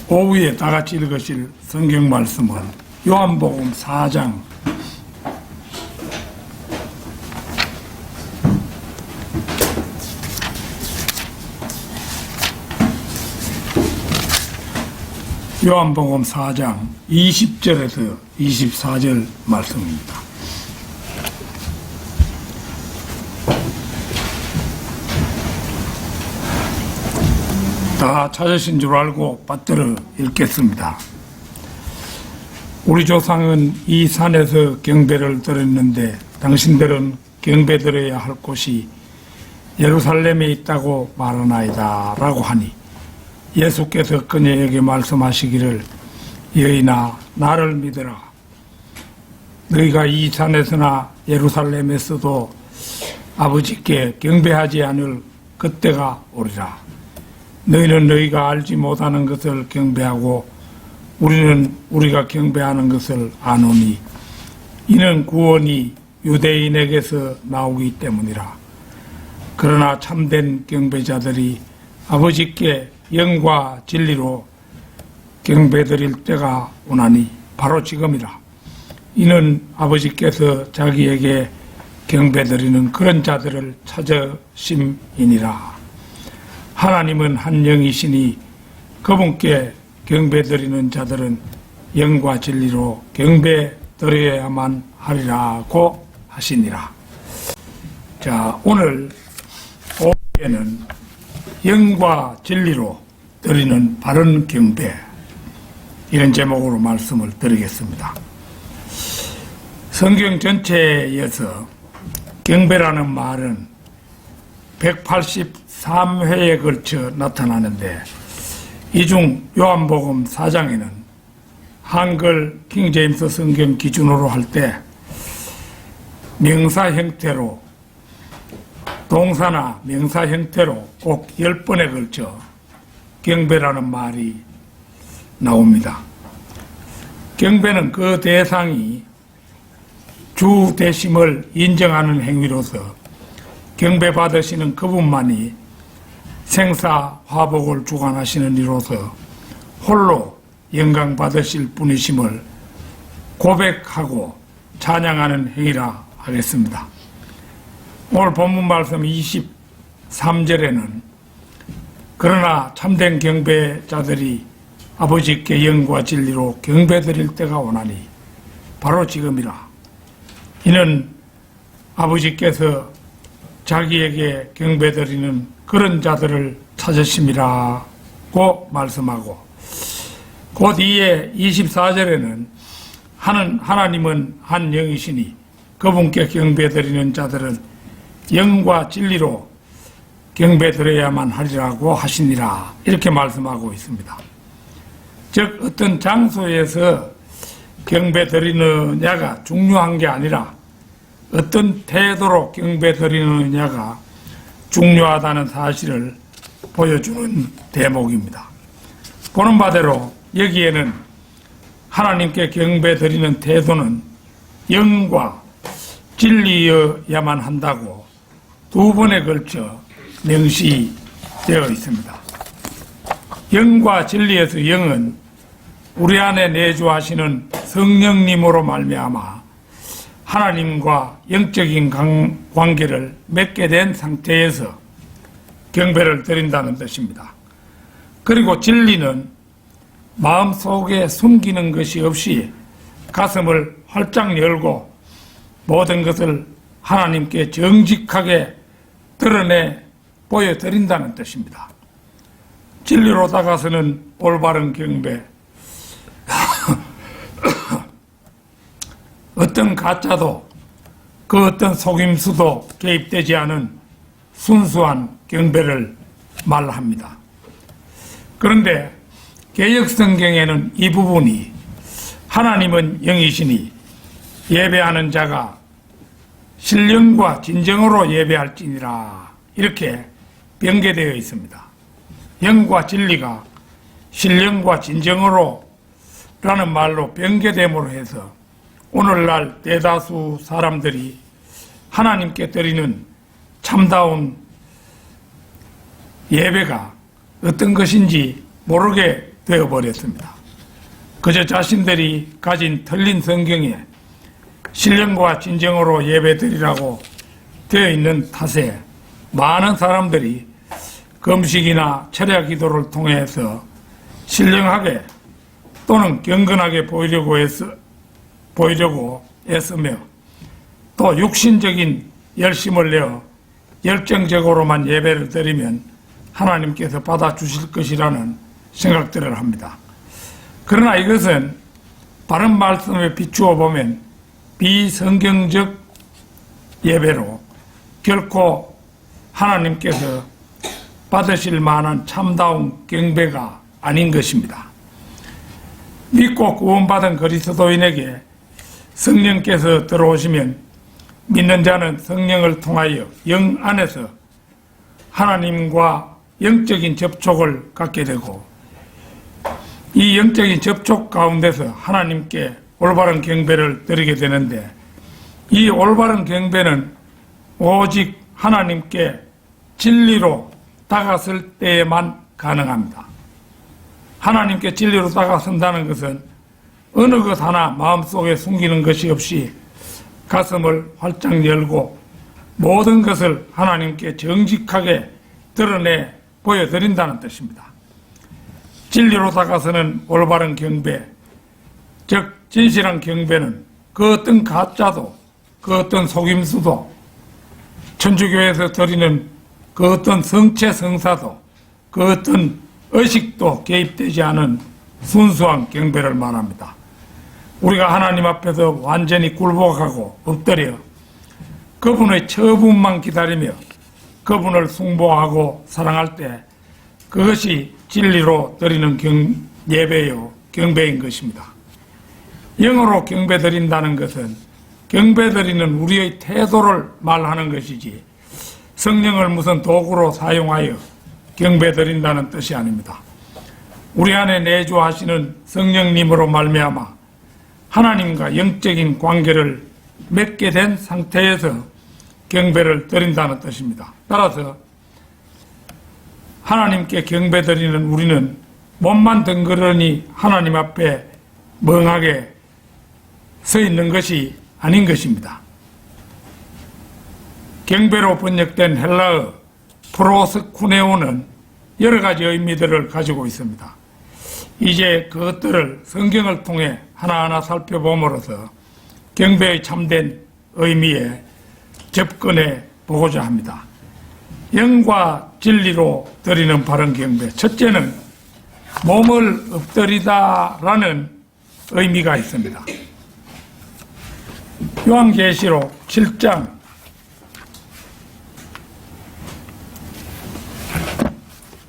오후에 다 같이 읽으실 성경 말씀은 요한복음 4장 20절에서 24절 말씀입니다. 다 찾으신 줄 알고 받들어 읽겠습니다. 우리 조상은 이 산에서 경배를 드렸는데 당신들은 경배 드려야 할 곳이 예루살렘에 있다고 말하나이다 라고 하니 예수께서 그녀에게 말씀하시기를 여인아 나를 믿으라. 너희가 이 산에서나 예루살렘에서도 아버지께 경배하지 않을 그때가 오리라. 너희는 너희가 알지 못하는 것을 경배하고 우리는 우리가 경배하는 것을 아노니 이는 구원이 유대인에게서 나오기 때문이라. 그러나 참된 경배자들이 아버지께 영과 진리로 경배드릴 때가 오나니 바로 지금이라. 이는 아버지께서 자기에게 경배드리는 그런 자들을 찾으심이니라. 하나님은 한 영이시니 그분께 경배드리는 자들은 영과 진리로 경배드려야만 하리라고 하시니라. 자, 오늘 오후에는 영과 진리로 드리는 바른 경배, 이런 제목으로 말씀을 드리겠습니다. 성경 전체에서 경배라는 말은 183회에 걸쳐 나타나는데 이 중 요한복음 4장에는 한글 킹제임스 성경 기준으로 할 때 명사 형태로 동사나 명사 형태로 꼭 10번에 걸쳐 경배라는 말이 나옵니다. 경배는 그 대상이 주 되심을 인정하는 행위로서 경배받으시는 그분만이 생사화복을 주관하시는 이로서 홀로 영광받으실 분이심을 고백하고 찬양하는 행위라 하겠습니다. 오늘 본문 말씀 23절에는 그러나 참된 경배자들이 아버지께 영과 진리로 경배드릴 때가 오나니 바로 지금이라. 이는 아버지께서 자기에게 경배드리는 그런 자들을 찾으심이라고 말씀하고 곧 이에 24절에는 하나님은 한 영이시니 그분께 경배드리는 자들은 영과 진리로 경배드려야만 하리라고 하시니라 이렇게 말씀하고 있습니다. 즉 어떤 장소에서 경배드리느냐가 중요한 게 아니라 어떤 태도로 경배드리느냐가 중요하다는 사실을 보여주는 대목입니다. 보는 바대로 여기에는 하나님께 경배드리는 태도는 영과 진리여야만 한다고 두 번에 걸쳐 명시되어 있습니다. 영과 진리에서 영은 우리 안에 내주하시는 성령님으로 말미암아 하나님과 영적인 관계를 맺게 된 상태에서 경배를 드린다는 뜻입니다. 그리고 진리는 마음속에 숨기는 것이 없이 가슴을 활짝 열고 모든 것을 하나님께 정직하게 드러내 보여드린다는 뜻입니다. 진리로 다가서는 올바른 경배, 어떤 가짜도 그 어떤 속임수도 개입되지 않은 순수한 경배를 말합니다. 그런데 개역성경에는 이 부분이 하나님은 영이시니 예배하는 자가 신령과 진정으로 예배할지니라 이렇게 변개되어 있습니다. 영과 진리가 신령과 진정으로 라는 말로 변개됨으로 해서 오늘날 대다수 사람들이 하나님께 드리는 참다운 예배가 어떤 것인지 모르게 되어버렸습니다. 그저 자신들이 가진 틀린 성경에 신령과 진정으로 예배드리라고 되어 있는 탓에 많은 사람들이 금식이나 철야 기도를 통해서 신령하게 또는 경건하게 보이려고 애쓰며 또 육신적인 열심을 내어 열정적으로만 예배를 드리면 하나님께서 받아주실 것이라는 생각들을 합니다. 그러나 이것은 바른 말씀에 비추어 보면 비성경적 예배로 결코 하나님께서 받으실 만한 참다운 경배가 아닌 것입니다. 믿고 구원받은 그리스도인에게 성령께서 들어오시면 믿는 자는 성령을 통하여 영 안에서 하나님과 영적인 접촉을 갖게 되고 이 영적인 접촉 가운데서 하나님께 올바른 경배를 드리게 되는데 이 올바른 경배는 오직 하나님께 진리로 다가설 때에만 가능합니다. 하나님께 진리로 다가선다는 것은 어느 것 하나 마음속에 숨기는 것이 없이 가슴을 활짝 열고 모든 것을 하나님께 정직하게 드러내 보여드린다는 뜻입니다. 진리로 다가서는 올바른 경배, 즉 진실한 경배는 그 어떤 가짜도 그 어떤 속임수도 천주교에서 드리는 그 어떤 성체 성사도 그 어떤 의식도 개입되지 않은 순수한 경배를 말합니다. 우리가 하나님 앞에서 완전히 굴복하고 엎드려 그분의 처분만 기다리며 그분을 숭배하고 사랑할 때 그것이 진리로 드리는 예배요 경배인 것입니다. 영어로 경배 드린다는 것은 경배 드리는 우리의 태도를 말하는 것이지 성령을 무슨 도구로 사용하여 경배 드린다는 뜻이 아닙니다. 우리 안에 내주하시는 성령님으로 말미암아 하나님과 영적인 관계를 맺게 된 상태에서 경배를 드린다는 뜻입니다. 따라서 하나님께 경배 드리는 우리는 몸만 덩그러니 하나님 앞에 멍하게 서 있는 것이 아닌 것입니다. 경배로 번역된 헬라어 프로스쿠네오는 여러 가지 의미들을 가지고 있습니다. 이제 그것들을 성경을 통해 하나하나 살펴봄으로써 경배의 참된 의미에 접근해 보고자 합니다. 영과 진리로 드리는 바른 경배. 첫째는 몸을 엎드리다라는 의미가 있습니다.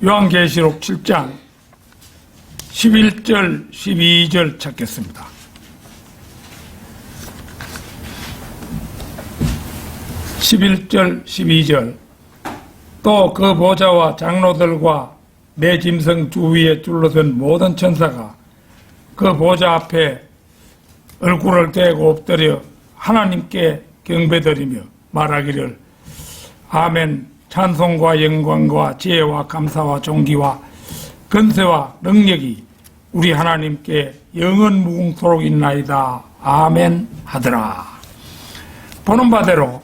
요한계시록 7장 11절 12절 찾겠습니다. 11절 12절 또 그 보좌와 장로들과 내 짐승 주위에 둘러선 모든 천사가 그 보좌 앞에 얼굴을 대고 엎드려 하나님께 경배드리며 말하기를 아멘. 찬송과 영광과 지혜와 감사와 존귀와 근세와 능력이 우리 하나님께 영원 무궁토록 있나이다. 아멘 하더라. 보는 바대로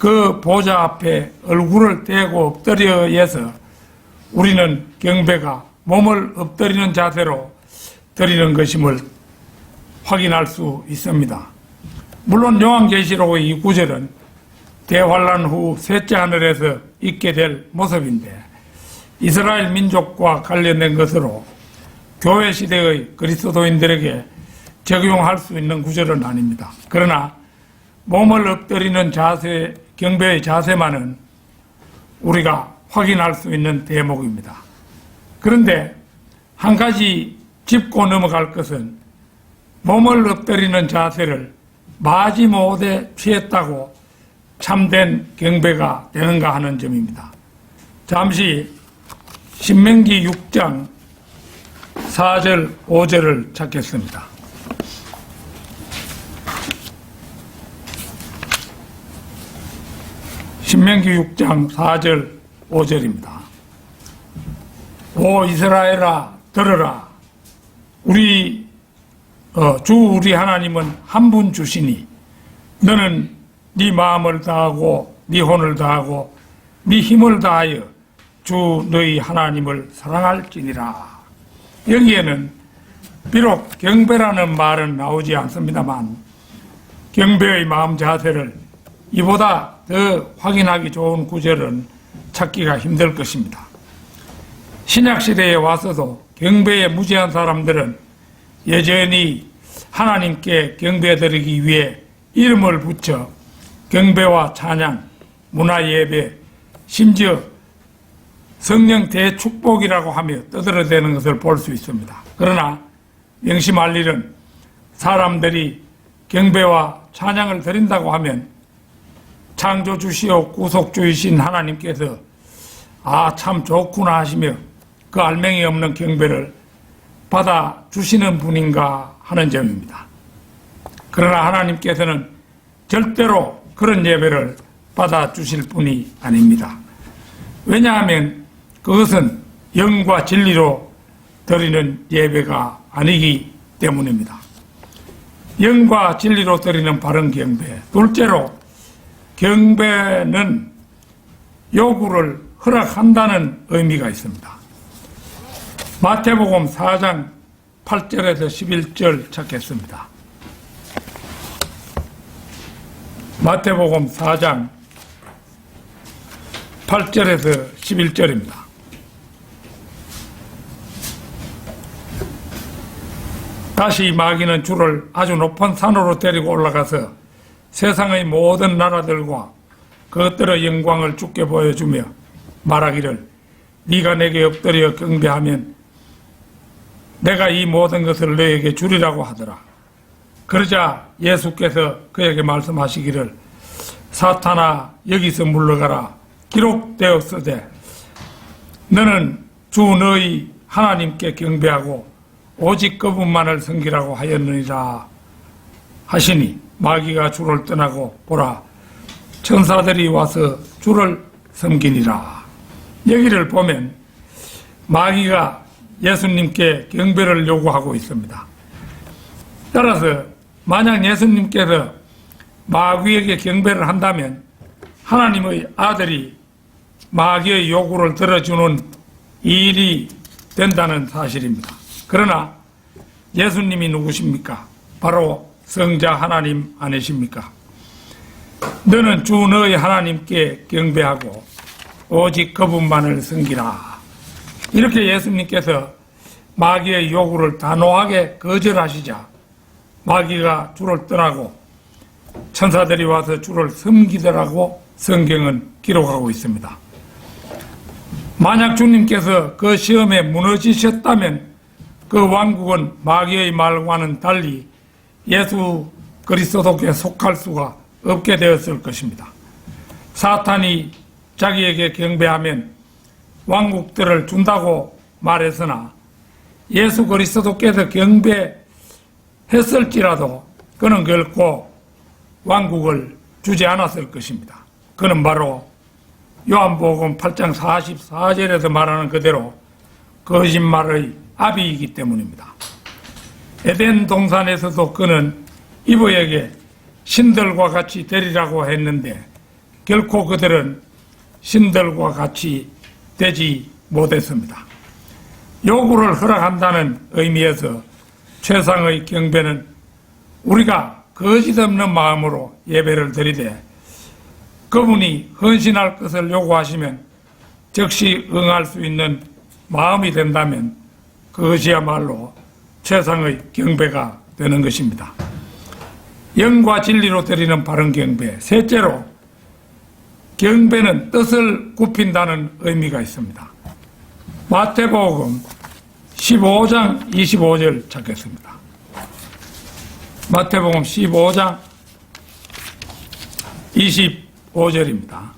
그 보좌 앞에 얼굴을 대고 엎드려서 우리는 경배가 몸을 엎드리는 자세로 드리는 것임을 확인할 수 있습니다. 물론 요한계시록의 이 구절은 대환란 후 셋째 하늘에서 있게 될 모습인데 이스라엘 민족과 관련된 것으로 교회 시대의 그리스도인들에게 적용할 수 있는 구절은 아닙니다. 그러나 몸을 엎드리는 자세, 경배의 자세만은 우리가 확인할 수 있는 대목입니다. 그런데 한 가지 짚고 넘어갈 것은 몸을 엎드리는 자세를 마지못해 취했다고 참된 경배가 되는가 하는 점입니다. 잠시 신명기 6장 4절 5절을 찾겠습니다. 신명기 6장 4절 5절입니다. 오 이스라엘아 들으라. 우리 하나님은 한 분 주시니 너는 네 마음을 다하고 네 혼을 다하고 네 힘을 다하여 주 너희 하나님을 사랑할지니라. 여기에는 비록 경배라는 말은 나오지 않습니다만 경배의 마음 자세를 이보다 더 확인하기 좋은 구절은 찾기가 힘들 것입니다. 신약시대에 와서도 경배에 무지한 사람들은 여전히 하나님께 경배드리기 위해 이름을 붙여 경배와 찬양, 문화예배, 심지어 성령 대축복이라고 하며 떠들어대는 것을 볼 수 있습니다. 그러나 명심할 일은 사람들이 경배와 찬양을 드린다고 하면 창조주시오 구속주이신 하나님께서 참 좋구나 하시며 그 알맹이 없는 경배를 받아주시는 분인가 하는 점입니다. 그러나 하나님께서는 절대로 그런 예배를 받아주실 분이 아닙니다. 왜냐하면 그것은 영과 진리로 드리는 예배가 아니기 때문입니다. 영과 진리로 드리는 바른 경배. 둘째로 경배는 요구를 허락한다는 의미가 있습니다. 마태복음 4장 8절에서 11절 찾겠습니다. 마태복음 4장 8절에서 11절입니다. 다시 마귀는 주를 아주 높은 산으로 데리고 올라가서 세상의 모든 나라들과 그것들의 영광을 주께 보여주며 말하기를 네가 내게 엎드려 경배하면 내가 이 모든 것을 너에게 주리라고 하더라. 그러자 예수께서 그에게 말씀하시기를 사탄아 여기서 물러가라. 기록되었으되 너는 주 너희 하나님께 경배하고 오직 그분만을 섬기라고 하였느니라 하시니 마귀가 주를 떠나고 보라 천사들이 와서 주를 섬기니라. 여기를 보면 마귀가 예수님께 경배를 요구하고 있습니다. 따라서 만약 예수님께서 마귀에게 경배를 한다면 하나님의 아들이 마귀의 요구를 들어주는 일이 된다는 사실입니다. 그러나 예수님이 누구십니까? 바로 성자 하나님 아니십니까? 너는 주 너의 하나님께 경배하고 오직 그분만을 섬기라. 이렇게 예수님께서 마귀의 요구를 단호하게 거절하시자 마귀가 주를 떠나고 천사들이 와서 주를 섬기더라고 성경은 기록하고 있습니다. 만약 주님께서 그 시험에 무너지셨다면 그 왕국은 마귀의 말과는 달리 예수 그리스도께 속할 수가 없게 되었을 것입니다. 사탄이 자기에게 경배하면 왕국들을 준다고 말했으나 예수 그리스도께서 경배했을지라도 그는 결코 왕국을 주지 않았을 것입니다. 그는 바로 요한복음 8장 44절에서 말하는 그대로 거짓말의 아비이기 때문입니다. 에덴 동산에서도 그는 이브에게 신들과 같이 되리라고 했는데 결코 그들은 신들과 같이 되지 못했습니다. 요구를 허락한다는 의미에서 최상의 경배는 우리가 거짓 없는 마음으로 예배를 드리되 그분이 헌신할 것을 요구하시면 즉시 응할 수 있는 마음이 된다면 그것이야말로 최상의 경배가 되는 것입니다. 영과 진리로 드리는 바른 경배. 셋째로 경배는 뜻을 굽힌다는 의미가 있습니다. 마태복음 15장 25절 찾겠습니다. 마태복음 15장 25절입니다.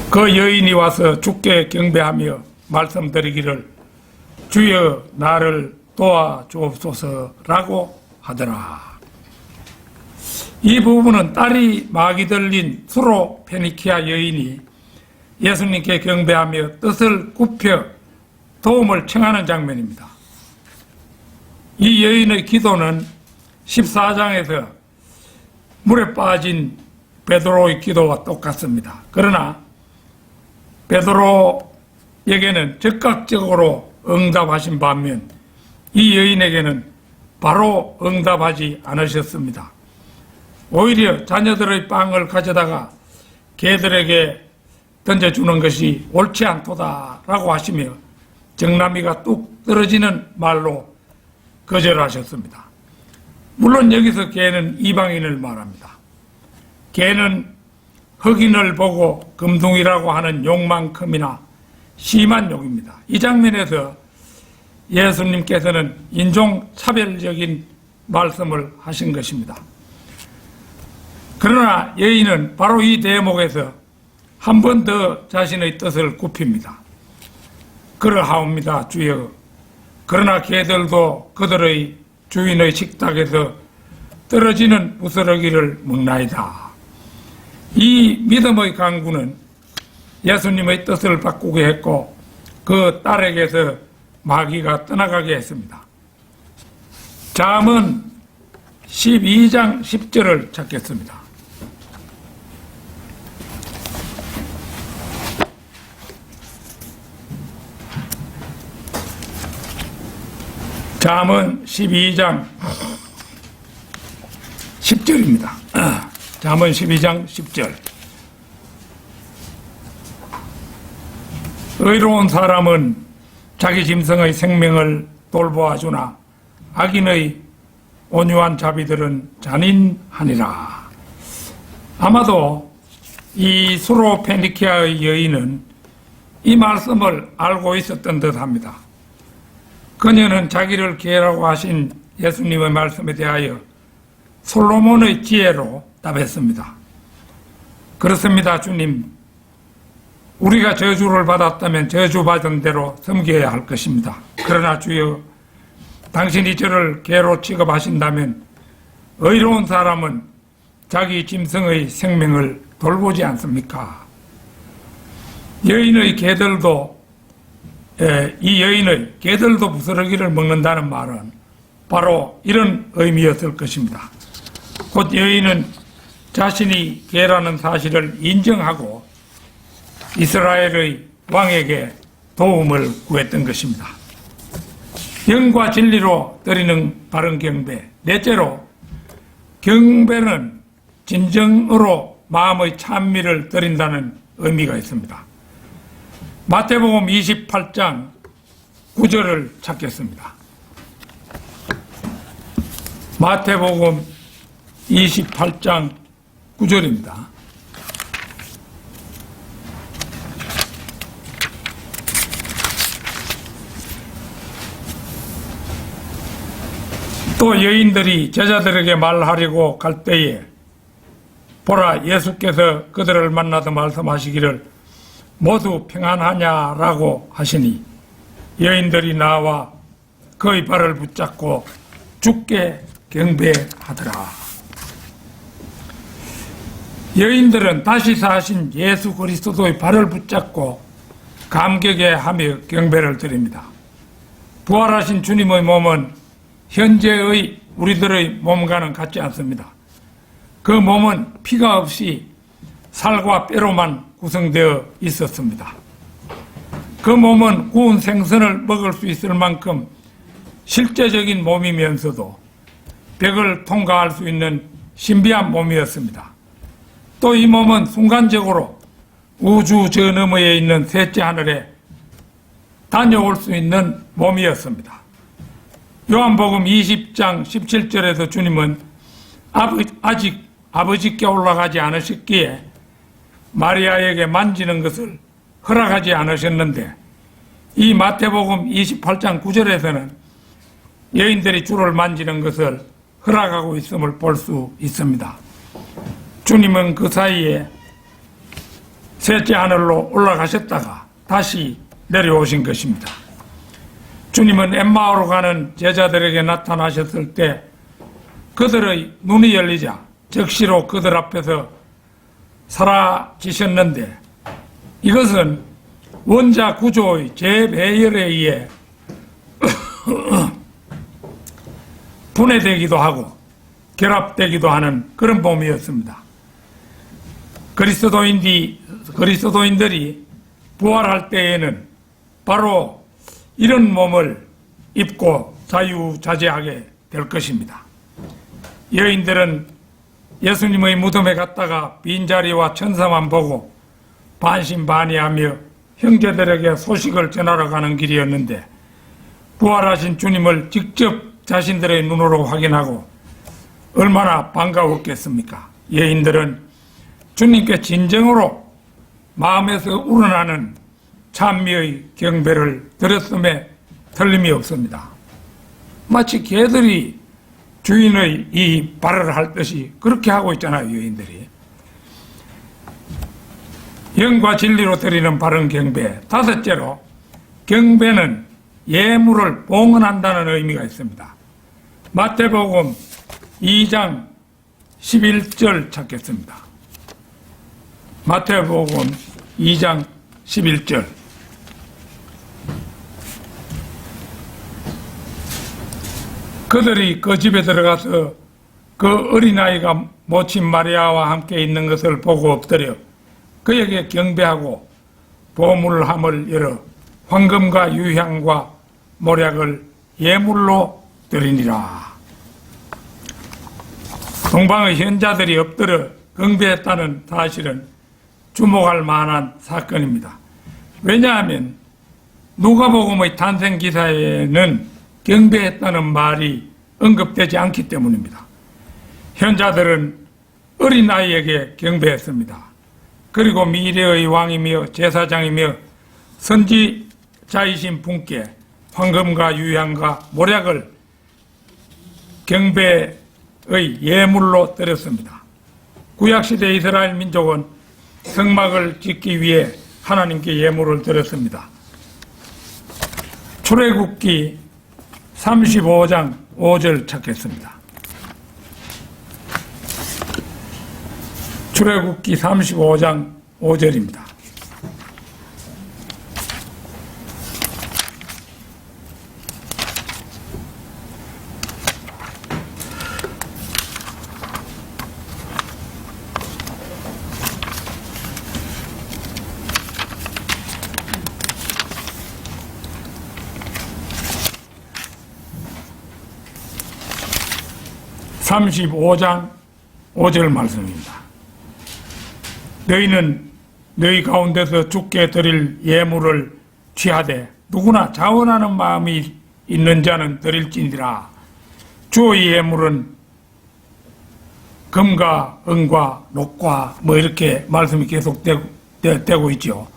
그 여인이 와서 주께 경배하며 말씀드리기를 주여 나를 도와주옵소서라고 하더라. 이 부분은 딸이 막이 들린 수로 페니키아 여인이 예수님께 경배하며 뜻을 굽혀 도움을 청하는 장면입니다. 이 여인의 기도는 14장에서 물에 빠진 베드로의 기도와 똑같습니다. 그러나 베드로에게는 즉각적으로 응답하신 반면 이 여인에게는 바로 응답하지 않으셨습니다. 오히려 자녀들의 빵을 가져다가 개들에게 던져주는 것이 옳지 않도다라고 하시며 정나미가 뚝 떨어지는 말로 거절하셨습니다. 물론 여기서 개는 이방인을 말합니다. 개는 흑인을 보고 금둥이라고 하는 욕만큼이나 심한 욕입니다. 이 장면에서 예수님께서는 인종차별적인 말씀을 하신 것입니다. 그러나 여인은 바로 이 대목에서 한 번 더 자신의 뜻을 굽힙니다. 그러하옵니다, 주여. 그러나 개들도 그들의 주인의 식탁에서 떨어지는 부스러기를 먹나이다. 이 믿음의 강구는 예수님의 뜻을 바꾸게 했고 그 딸에게서 마귀가 떠나가게 했습니다. 잠언 12장 10절을 찾겠습니다. 잠언 12장 10절입니다. 잠언 12장 10절. 의로운 사람은 자기 짐승의 생명을 돌보아주나 악인의 온유한 자비들은 잔인하니라. 아마도 이 수로 페니키아의 여인은 이 말씀을 알고 있었던 듯합니다. 그녀는 자기를 개라고 하신 예수님의 말씀에 대하여 솔로몬의 지혜로 답했습니다. 그렇습니다, 주님. 우리가 저주를 받았다면 저주받은 대로 섬겨야 할 것입니다. 그러나 주여, 당신이 저를 개로 취급하신다면 의로운 사람은 자기 짐승의 생명을 돌보지 않습니까? 여인의 개들도 이 여인의 개들도 부스러기를 먹는다는 말은 바로 이런 의미였을 것입니다. 곧 여인은 자신이 개라는 사실을 인정하고 이스라엘의 왕에게 도움을 구했던 것입니다. 영과 진리로 드리는 바른 경배. 넷째로, 경배는 진정으로 마음의 찬미를 드린다는 의미가 있습니다. 마태복음 28장 9절을 찾겠습니다. 마태복음 28장 9절입니다. 또 여인들이 제자들에게 말하려고 갈 때에 보라, 예수께서 그들을 만나서 말씀하시기를 모두 평안하냐라고 하시니 여인들이 나와 그의 발을 붙잡고 주께 경배하더라. 여인들은 다시 사신 예수 그리스도의 발을 붙잡고 감격해 하며 경배를 드립니다. 부활하신 주님의 몸은 현재의 우리들의 몸과는 같지 않습니다. 그 몸은 피가 없이 살과 뼈로만 구성되어 있었습니다. 그 몸은 구운 생선을 먹을 수 있을 만큼 실제적인 몸이면서도 벽을 통과할 수 있는 신비한 몸이었습니다. 또 이 몸은 순간적으로 우주 저 너머에 있는 셋째 하늘에 다녀올 수 있는 몸이었습니다. 요한복음 20장 17절에서 주님은 아직 아버지께 올라가지 않으셨기에 마리아에게 만지는 것을 허락하지 않으셨는데, 이 마태복음 28장 9절에서는 여인들이 주를 만지는 것을 허락하고 있음을 볼 수 있습니다. 주님은 그 사이에 셋째 하늘로 올라가셨다가 다시 내려오신 것입니다. 주님은 엠마오로 가는 제자들에게 나타나셨을 때 그들의 눈이 열리자 적시로 그들 앞에서 사라지셨는데 이것은 원자 구조의 재배열에 의해 분해되기도 하고 결합되기도 하는 그런 몸이었습니다. 그리스도인들이 부활할 때에는 바로 이런 몸을 입고 자유자재하게 될 것입니다. 여인들은 예수님의 무덤에 갔다가 빈자리와 천사만 보고 반신반의하며 형제들에게 소식을 전하러 가는 길이었는데 부활하신 주님을 직접 자신들의 눈으로 확인하고 얼마나 반가웠겠습니까? 여인들은 주님께 진정으로 마음에서 우러나는 찬미의 경배를 드렸음에 틀림이 없습니다. 마치 개들이 주인의 이 발을 할 듯이 그렇게 하고 있잖아요, 여인들이. 영과 진리로 드리는 바른 경배. 다섯째로, 경배는 예물을 봉헌한다는 의미가 있습니다. 마태복음 2장 11절 찾겠습니다. 마태복음 2장 11절. 그들이 그 집에 들어가서 그 어린아이가 모친 마리아와 함께 있는 것을 보고 엎드려 그에게 경배하고 보물함을 열어 황금과 유향과 모략을 예물로 드리니라. 동방의 현자들이 엎드려 경배했다는 사실은 주목할 만한 사건입니다. 왜냐하면 누가복음의 탄생 기사에는 경배했다는 말이 언급되지 않기 때문입니다. 현자들은 어린아이에게 경배했습니다. 그리고 미래의 왕이며 제사장이며 선지자이신 분께 황금과 유향과 모략을 경배의 예물로 드렸습니다. 구약시대 이스라엘 민족은 성막을 짓기 위해 하나님께 예물을 드렸습니다. 출애굽기 35장 5절 찾겠습니다. 출애굽기 35장 5절입니다. (35장 5절) 말씀입니다. 너희는 너희 가운데서 주께 드릴 예물을 취하되 누구나 자원하는 마음이 있는 자는 드릴지니라. 주의 예물은 금과 은과 녹과 뭐 이렇게 말씀이 계속되고 있죠.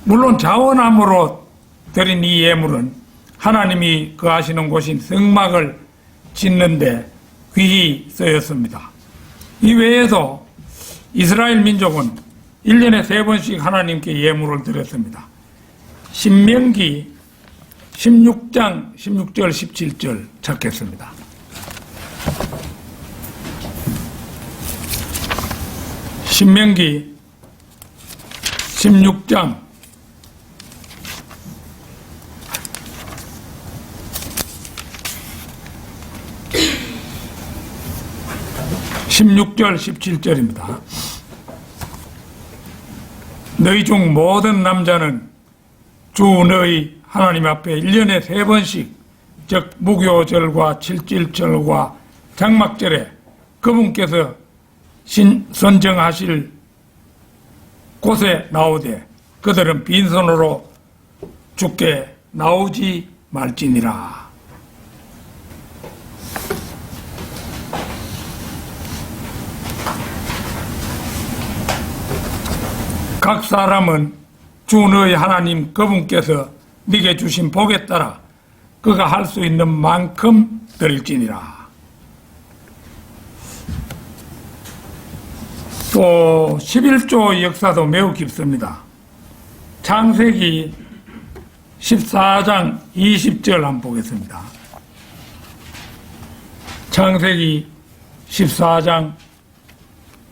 물론 자원함으로 드린 이 예물은 하나님이 거하시는 곳인 성막을 짓는데 귀히 쓰였습니다. 이 외에도 이스라엘 민족은 1년에 3번씩 하나님께 예물을 드렸습니다. 신명기 16장 16절 17절 찾겠습니다. 신명기 16장 16절 17절입니다. 너희 중 모든 남자는 주 너희 하나님 앞에 1년에 3번씩 즉 무교절과 칠칠절과 장막절에 그분께서 선정하실 곳에 나오되 그들은 빈손으로 주께 나오지 말지니라. 각 사람은 주 너희 하나님 그분께서 네게 주신 복에 따라 그가 할 수 있는 만큼 드릴지니라. 또 11조의 역사도 매우 깊습니다. 창세기 14장 20절 한번 보겠습니다. 창세기 14장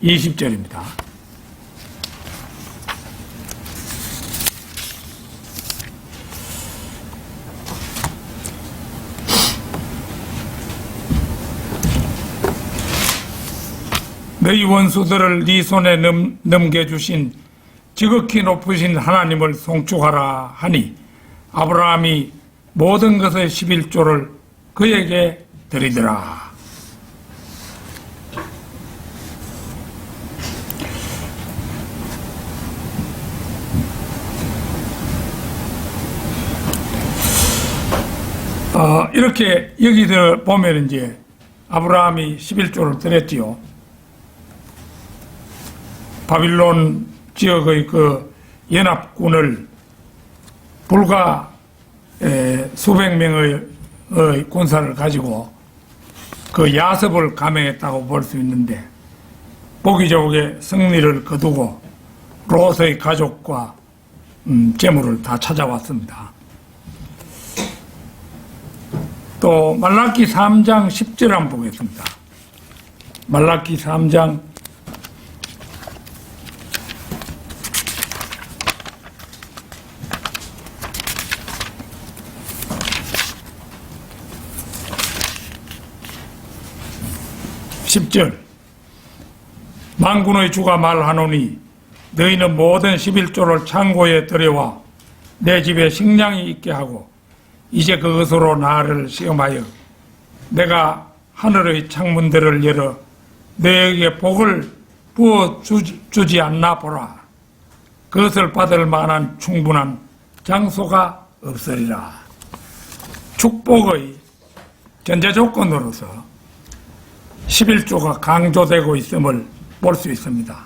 20절입니다. 너희 원수들을 네 손에 넘겨주신 지극히 높으신 하나님을 송축하라 하니 아브라함이 모든 것의 11조를 그에게 드리더라. 이렇게 여기서 보면 이제 아브라함이 11조를 드렸지요. 바빌론 지역의 그 연합군을 불과 수백 명의 군사를 가지고 그 야습을 감행했다고 볼 수 있는데 보기 좋게 승리를 거두고 롯의 가족과 재물을 다 찾아왔습니다. 또 말라기 3장 10절 한번 보겠습니다. 말라기 3장 10절 만군의 주가 말하노니 너희는 모든 11조를 창고에 들여와 내 집에 식량이 있게 하고 이제 그것으로 나를 시험하여 내가 하늘의 창문들을 열어 너에게 복을 부어주지 않나 보라. 그것을 받을 만한 충분한 장소가 없으리라. 축복의 전제 조건으로서 11조가 강조되고 있음을 볼 수 있습니다.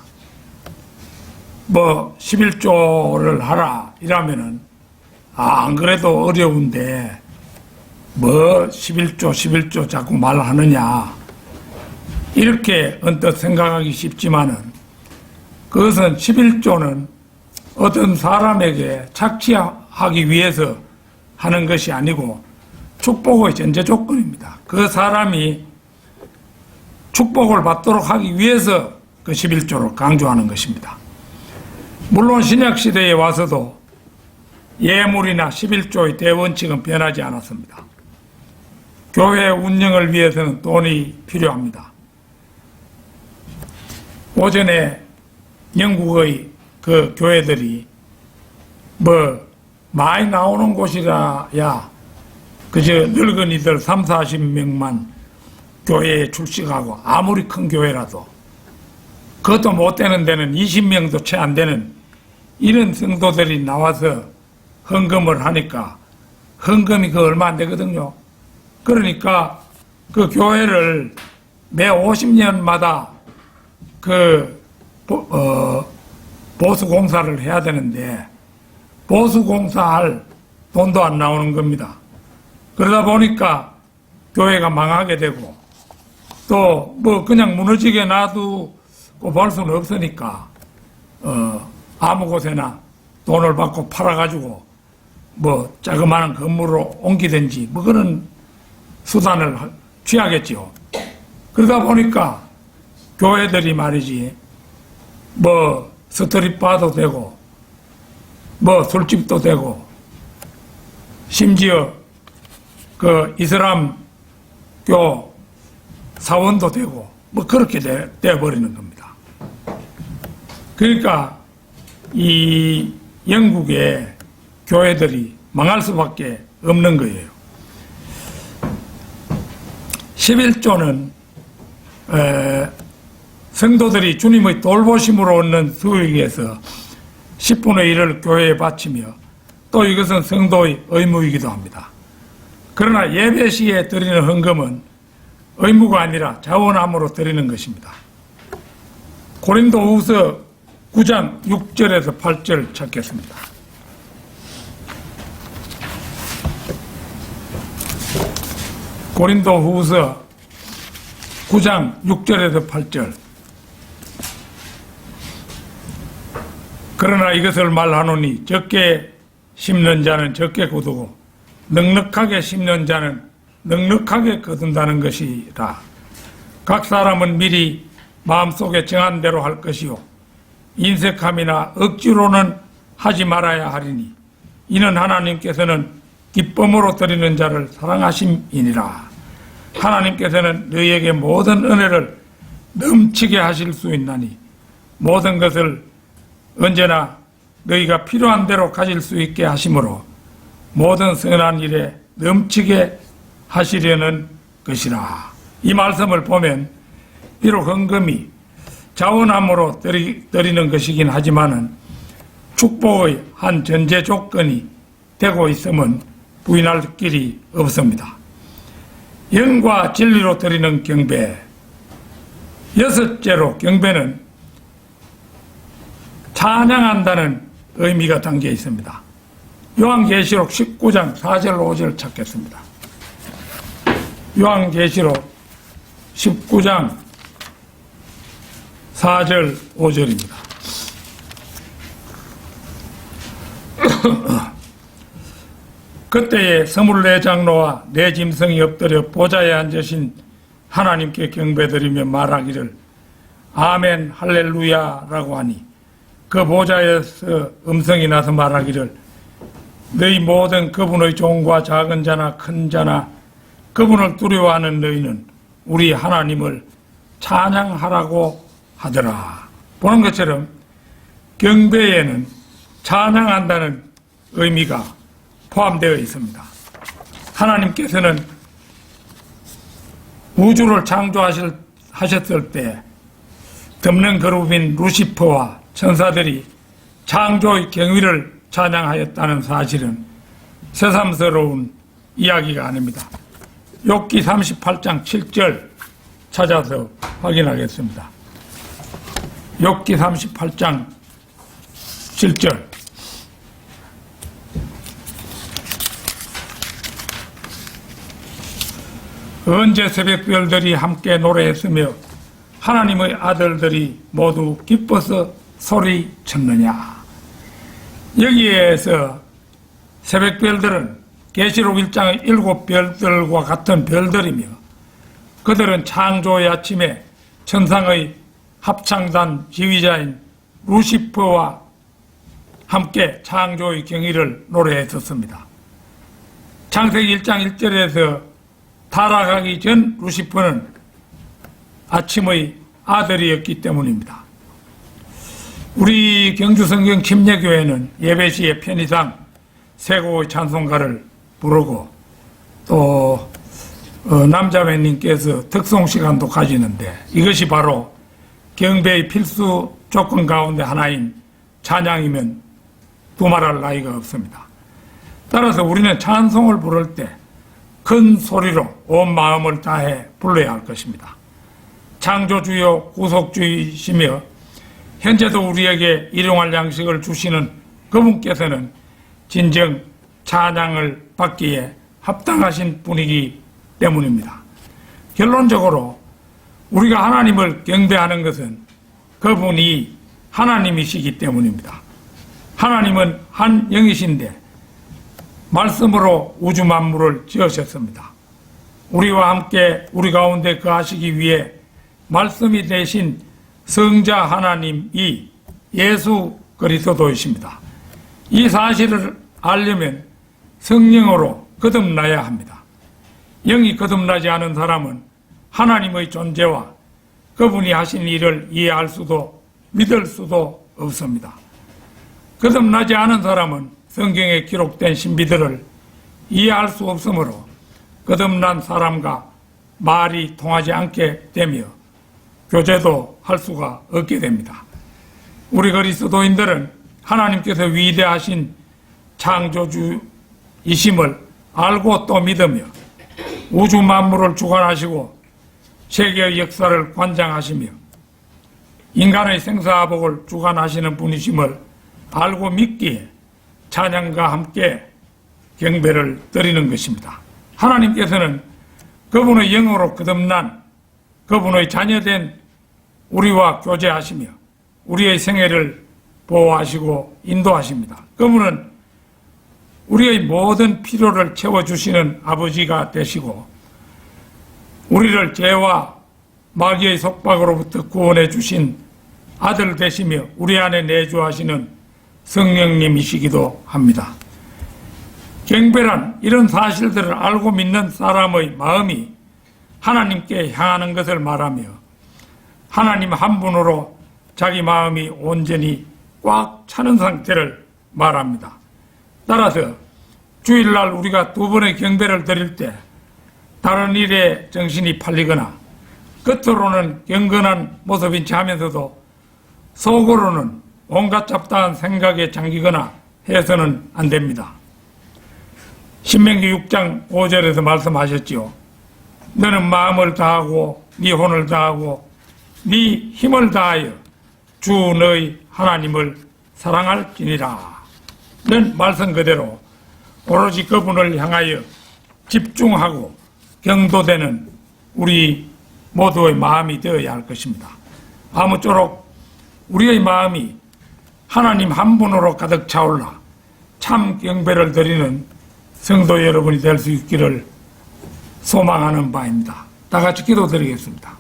11조를 하라 이라면은 안 그래도 어려운데 11조 자꾸 말하느냐 이렇게 언뜻 생각하기 쉽지만은 그것은 11조는 어떤 사람에게 착취하기 위해서 하는 것이 아니고 축복의 전제 조건입니다. 그 사람이 축복을 받도록 하기 위해서 그 11조를 강조하는 것입니다. 물론 신약시대에 와서도 예물이나 11조의 대원칙은 변하지 않았습니다. 교회 운영을 위해서는 돈이 필요합니다. 오전에 영국의 그 교회들이 많이 나오는 곳이라야 그저 늙은이들 30-40명만 교회에 출석하고 아무리 큰 교회라도 그것도 못 되는 데는 20명도 채 안 되는 이런 성도들이 나와서 헌금을 하니까 헌금이 그 얼마 안 되거든요. 그러니까 그 교회를 매 50년마다 그 보수공사를 해야 되는데 보수공사할 돈도 안 나오는 겁니다. 그러다 보니까 교회가 망하게 되고 또 그냥 무너지게 놔두고 볼 수는 없으니까 아무 곳에나 돈을 받고 팔아가지고 자그마한 건물로 옮기든지 그런 수단을 취하겠지요. 그러다 보니까 교회들이 말이지 스트릿바도 되고 술집도 되고 심지어 그 이슬람교 사원도 되고 그렇게 되어버리는 겁니다. 그러니까 이 영국의 교회들이 망할 수밖에 없는 거예요. 11조는 성도들이 주님의 돌보심으로 얻는 수익에서 10분의 1을 교회에 바치며 또 이것은 성도의 의무이기도 합니다. 그러나 예배 시에 드리는 헌금은 의무가 아니라 자원함으로 드리는 것입니다. 고린도후서 9장 6절에서 8절 찾겠습니다. 고린도후서 9장 6절에서 8절. 그러나 이것을 말하노니 적게 심는 자는 적게 거두고 넉넉하게 심는 자는 넉넉하게 거둔다는 것이라. 각 사람은 미리 마음속에 정한 대로 할 것이요 인색함이나 억지로는 하지 말아야 하리니 이는 하나님께서는 기쁨으로 드리는 자를 사랑하심이니라. 하나님께서는 너희에게 모든 은혜를 넘치게 하실 수 있나니 모든 것을 언제나 너희가 필요한 대로 가질 수 있게 하심으로 모든 선한 일에 넘치게 하시려는 것이라. 이 말씀을 보면 비록 헌금이 자원함으로 드리는 것이긴 하지만은 축복의 한 전제 조건이 되고 있음은 부인할 길이 없습니다. 영과 진리로 드리는 경배. 여섯째로 경배는 찬양한다는 의미가 담겨 있습니다. 요한계시록 19장 4절 5절 찾겠습니다. 요한계시록 19장 4절 5절입니다. 그때에 24장로와 네 짐승이 엎드려 보좌에 앉으신 하나님께 경배드리며 말하기를 아멘 할렐루야라고 하니 그 보좌에서 음성이 나서 말하기를 너희 모든 그분의 종과 작은 자나 큰 자나 그분을 두려워하는 너희는 우리 하나님을 찬양하라고 하더라. 보는 것처럼 경배에는 찬양한다는 의미가 포함되어 있습니다. 하나님께서는 우주를 창조하셨을 때 덮는 그룹인 루시퍼와 천사들이 창조의 경위를 찬양하였다는 사실은 새삼스러운 이야기가 아닙니다. 욥기 38장 7절 찾아서 확인하겠습니다. 욥기 38장 7절 언제 새벽별들이 함께 노래했으며 하나님의 아들들이 모두 기뻐서 소리쳤느냐. 여기에서 새벽별들은 계시록 1장의 7별들과 같은 별들이며 그들은 창조의 아침에 천상의 합창단 지휘자인 루시퍼와 함께 창조의 경위를 노래했었습니다. 창세기 1장 1절에서 타락하기 전 루시퍼는 아침의 아들이었기 때문입니다. 우리 경주성경 침례교회는 예배 시에 편의상 세 곡의 찬송가를 부르고 또 남자매님께서 특송시간도 가지는데 이것이 바로 경배의 필수 조건 가운데 하나인 찬양이면 두말할 나위가 없습니다. 따라서 우리는 찬송을 부를 때 큰 소리로 온 마음을 다해 불러야 할 것입니다. 창조주요 구속주이시며 현재도 우리에게 일용할 양식을 주시는 그분께서는 진정 찬양을 받기에 합당하신 분이기 때문입니다. 결론적으로 우리가 하나님을 경배하는 것은 그분이 하나님이시기 때문입니다. 하나님은 한 영이신데 말씀으로 우주 만물을 지으셨습니다. 우리와 함께 우리 가운데 거하시기 위해 말씀이 되신 성자 하나님이 예수 그리스도이십니다. 이 사실을 알려면 성령으로 거듭나야 합니다. 영이 거듭나지 않은 사람은 하나님의 존재와 그분이 하신 일을 이해할 수도 믿을 수도 없습니다. 거듭나지 않은 사람은 성경에 기록된 신비들을 이해할 수 없으므로 거듭난 사람과 말이 통하지 않게 되며 교제도 할 수가 없게 됩니다. 우리 그리스도인들은 하나님께서 위대하신 창조주이심을 알고 또 믿으며 우주 만물을 주관하시고 세계의 역사를 관장하시며 인간의 생사복을 주관하시는 분이심을 알고 믿기에 찬양과 함께 경배를 드리는 것입니다. 하나님께서는 그분의 영으로 거듭난 그분의 자녀된 우리와 교제하시며 우리의 생애를 보호하시고 인도하십니다. 그분은 우리의 모든 필요를 채워주시는 아버지가 되시고 우리를 죄와 마귀의 속박으로부터 구원해 주신 아들 되시며 우리 안에 내주하시는 성령님이시기도 합니다. 경배란 이런 사실들을 알고 믿는 사람의 마음이 하나님께 향하는 것을 말하며 하나님 한 분으로 자기 마음이 온전히 꽉 차는 상태를 말합니다. 따라서 주일날 우리가 두 번의 경배를 드릴 때 다른 일에 정신이 팔리거나 겉으로는 경건한 모습인 체 하면서도 속으로는 온갖 잡다한 생각에 잠기거나 해서는 안 됩니다. 신명기 6장 5절에서 말씀하셨지요. 너는 마음을 다하고 네 혼을 다하고 네 힘을 다하여 주 너희 하나님을 사랑할지니라. 는 말씀 그대로 오로지 그분을 향하여 집중하고 경도되는 우리 모두의 마음이 되어야 할 것입니다. 아무쪼록 우리의 마음이 하나님 한 분으로 가득 차올라 참 경배를 드리는 성도 여러분이 될 수 있기를 소망하는 바입니다. 다 같이 기도드리겠습니다.